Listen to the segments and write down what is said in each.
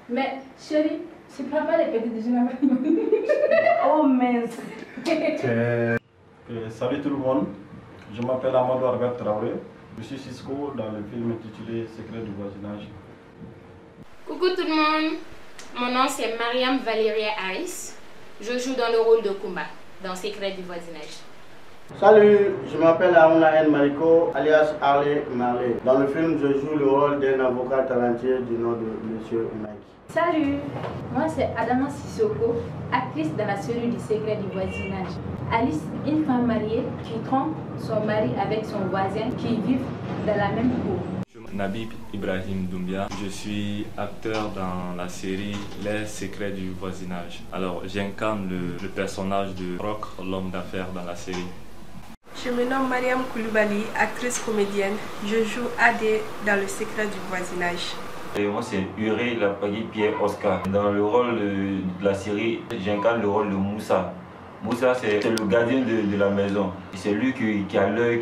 Mais chérie, tu prends pas les petits déjeuners avec moi. Oh mince. Salut tout le monde, je m'appelle Amadou Albert Traoré. Je suis Cisco dans le film intitulé Secret du voisinage. Coucou tout le monde, mon nom c'est Mariam Valeria Harris. Je joue dans le rôle de Kumba dans Secret du voisinage. Salut, je m'appelle Aruna N. Mariko, alias Harley Marley. Dans le film, je joue le rôle d'un avocat talentueux du nom de Monsieur Nike. Salut, moi c'est Adama Sissoko, actrice dans la série du Secret du voisinage. Alice, une femme mariée qui trompe son mari avec son voisin qui vivent dans la même cour. Nabib Ibrahim Doumbia, je suis acteur dans la série Les Secrets du voisinage. Alors j'incarne le personnage de Rock, l'homme d'affaires dans la série. Je me nomme Mariam Koulibaly, actrice comédienne. Je joue Adé dans Le Secret du voisinage. Et moi c'est Uré Lapagui Pierre Oscar. Dans le rôle de la série, j'incarne le rôle de Moussa. Moussa c'est le gardien de la maison. C'est lui qui a l'œil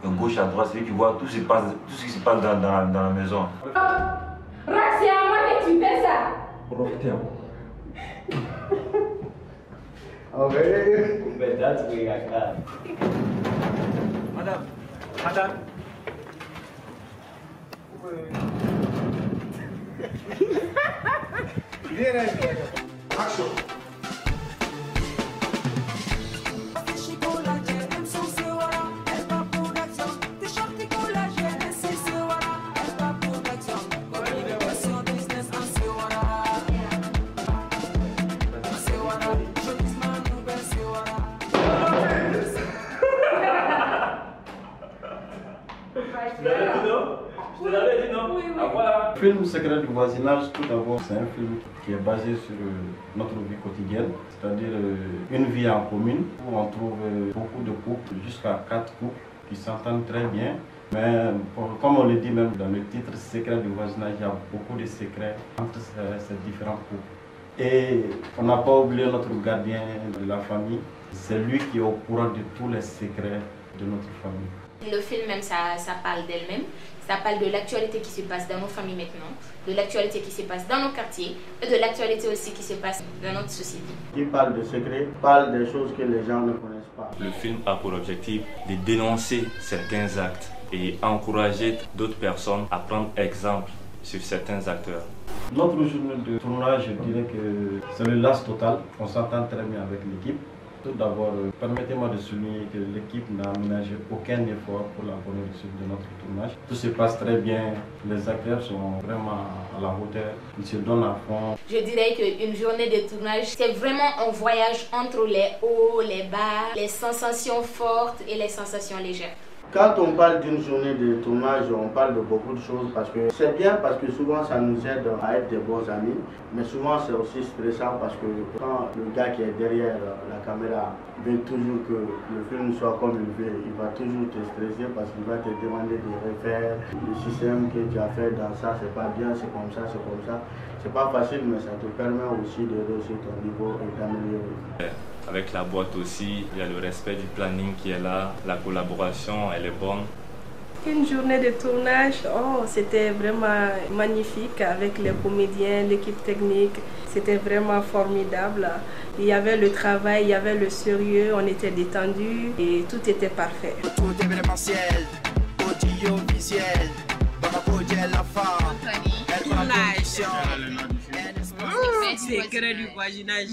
de gauche à droite, c'est lui qui voit tout ce qui se passe dans la maison. Rock, c'est à moi que tu fais ça. Ok. But that's way I got. Madame. Action. Le film Secret du voisinage, tout d'abord, c'est un film qui est basé sur notre vie quotidienne, c'est-à-dire une vie en commune où on trouve beaucoup de couples, jusqu'à 4 couples qui s'entendent très bien. Mais comme on le dit même dans le titre Secret du voisinage, il y a beaucoup de secrets entre ces différents couples. Et on n'a pas oublié notre gardien de la famille, c'est lui qui est au courant de tous les secrets de notre famille. Le film même, ça parle d'elle-même. Ça parle de l'actualité qui se passe dans nos familles maintenant, de l'actualité qui se passe dans nos quartiers et de l'actualité aussi qui se passe dans notre société. Il parle de secrets, parle des choses que les gens ne connaissent pas. Le film a pour objectif de dénoncer certains actes et encourager d'autres personnes à prendre exemple sur certains acteurs. Notre journée de tournage, je dirais que c'est le las total. On s'entend très bien avec l'équipe. Tout d'abord, permettez-moi de souligner que l'équipe n'a ménagé aucun effort pour la bonne réussite de notre tournage. Tout se passe très bien, les acteurs sont vraiment à la hauteur, ils se donnent à fond. Je dirais qu'une journée de tournage, c'est vraiment un voyage entre les hauts, les bas, les sensations fortes et les sensations légères. Quand on parle d'une journée de tournage, on parle de beaucoup de choses parce que c'est bien parce que souvent ça nous aide à être des bons amis, mais souvent c'est aussi stressant parce que quand le gars qui est derrière la caméra veut toujours que le film soit comme il veut, il va toujours te stresser parce qu'il va te demander de refaire le système que tu as fait dans ça, c'est pas bien, c'est comme ça, c'est comme ça. C'est pas facile, mais ça te permet aussi de réussir ton niveau et d'améliorer. Avec la boîte aussi, il y a le respect du planning qui est là, la collaboration, elle est bonne. Une journée de tournage, c'était vraiment magnifique avec les comédiens, l'équipe technique. C'était vraiment formidable. Il y avait le travail, il y avait le sérieux, on était détendus et tout était parfait. Tout événementiel, audiovisuel, Secret du voisinage.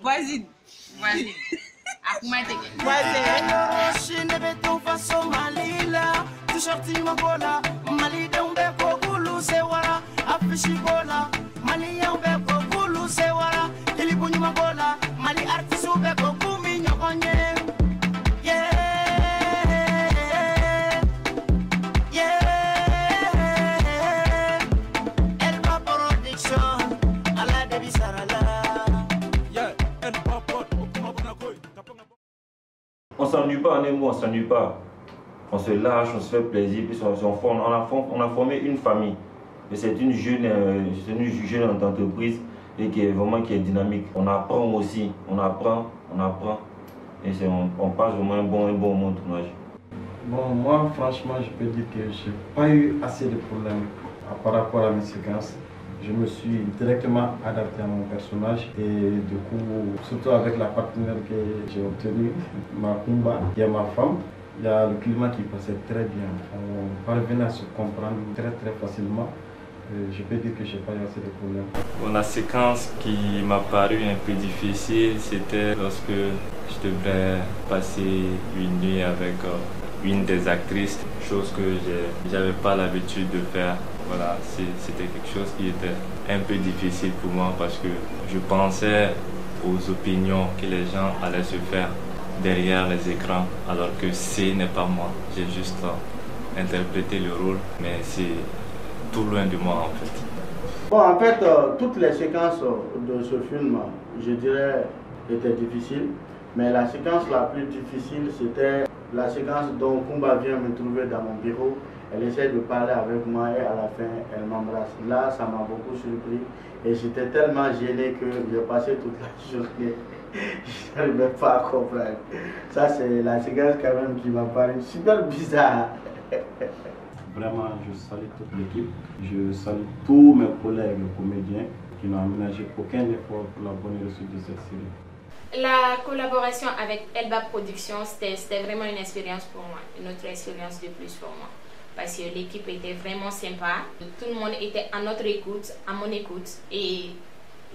Voisine. On s'ennuie pas, on s'ennuie pas. On se lâche, on se fait plaisir, puis on a formé une famille. Et c'est une jeune entreprise et qui est dynamique. On apprend aussi, on apprend. Et on passe vraiment un bon moment de tournage. Bon, moi, franchement, je peux dire que je n'ai pas eu assez de problèmes par rapport à mes séquences. Je me suis directement adapté à mon personnage et du coup, surtout avec la partenaire que j'ai obtenue, ma Kumba, qui est ma femme, il y a le climat qui passait très bien. On parvenait à se comprendre très facilement. Je peux dire que je n'ai pas eu assez de problèmes. Bon, la séquence qui m'a paru un peu difficile, c'était lorsque je devrais passer une nuit avec une des actrices, chose que je n'avais pas l'habitude de faire. Voilà, c'était quelque chose qui était un peu difficile pour moi parce que je pensais aux opinions que les gens allaient se faire derrière les écrans, alors que ce n'est pas moi. J'ai juste interprété le rôle, mais c'est tout loin de moi en fait. Bon, en fait, toutes les séquences de ce film, je dirais, étaient difficiles. Mais la séquence la plus difficile, c'était la séquence dont Kumba vient me trouver dans mon bureau. Elle essaie de parler avec moi et à la fin, elle m'embrasse. Là, ça m'a beaucoup surpris. Et j'étais tellement gêné que j'ai passé toute la journée. Je n'arrivais pas à comprendre. Ça, c'est la séquence quand même qui m'a paru super bizarre. Vraiment, je salue toute l'équipe. Je salue tous mes collègues comédiens qui n'ont aménagé aucun effort pour la bonne réussite de cette série. La collaboration avec Elba Productions, c'était vraiment une expérience pour moi, une autre expérience de plus pour moi. Parce que l'équipe était vraiment sympa, tout le monde était à notre écoute, à mon écoute, et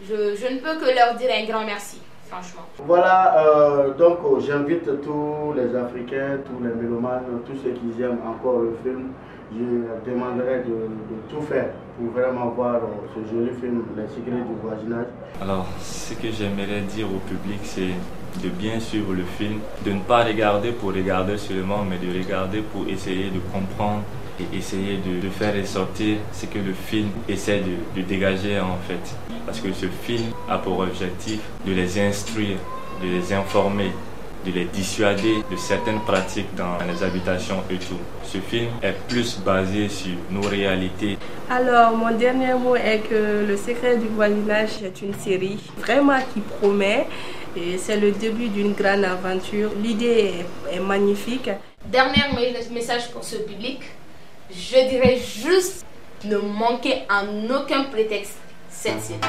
je ne peux que leur dire un grand merci, franchement. Voilà, donc j'invite tous les Africains, tous les mélomanes, tous ceux qui aiment encore le film. Je demanderai de tout faire pour vraiment voir ce joli film, Les Secrets du Voisinage. Alors, ce que j'aimerais dire au public, c'est de bien suivre le film, de ne pas regarder pour regarder seulement, mais de regarder pour essayer de comprendre et essayer de faire ressortir ce que le film essaie de dégager en fait. Parce que ce film a pour objectif de les instruire, de les informer, de les dissuader de certaines pratiques dans les habitations et tout. Ce film est plus basé sur nos réalités. Alors, mon dernier mot est que Le Secret du Voisinage est une série vraiment qui promet. Et c'est le début d'une grande aventure. L'idée est magnifique. Dernier message pour ce public, je dirais juste ne manquez en aucun prétexte cette série.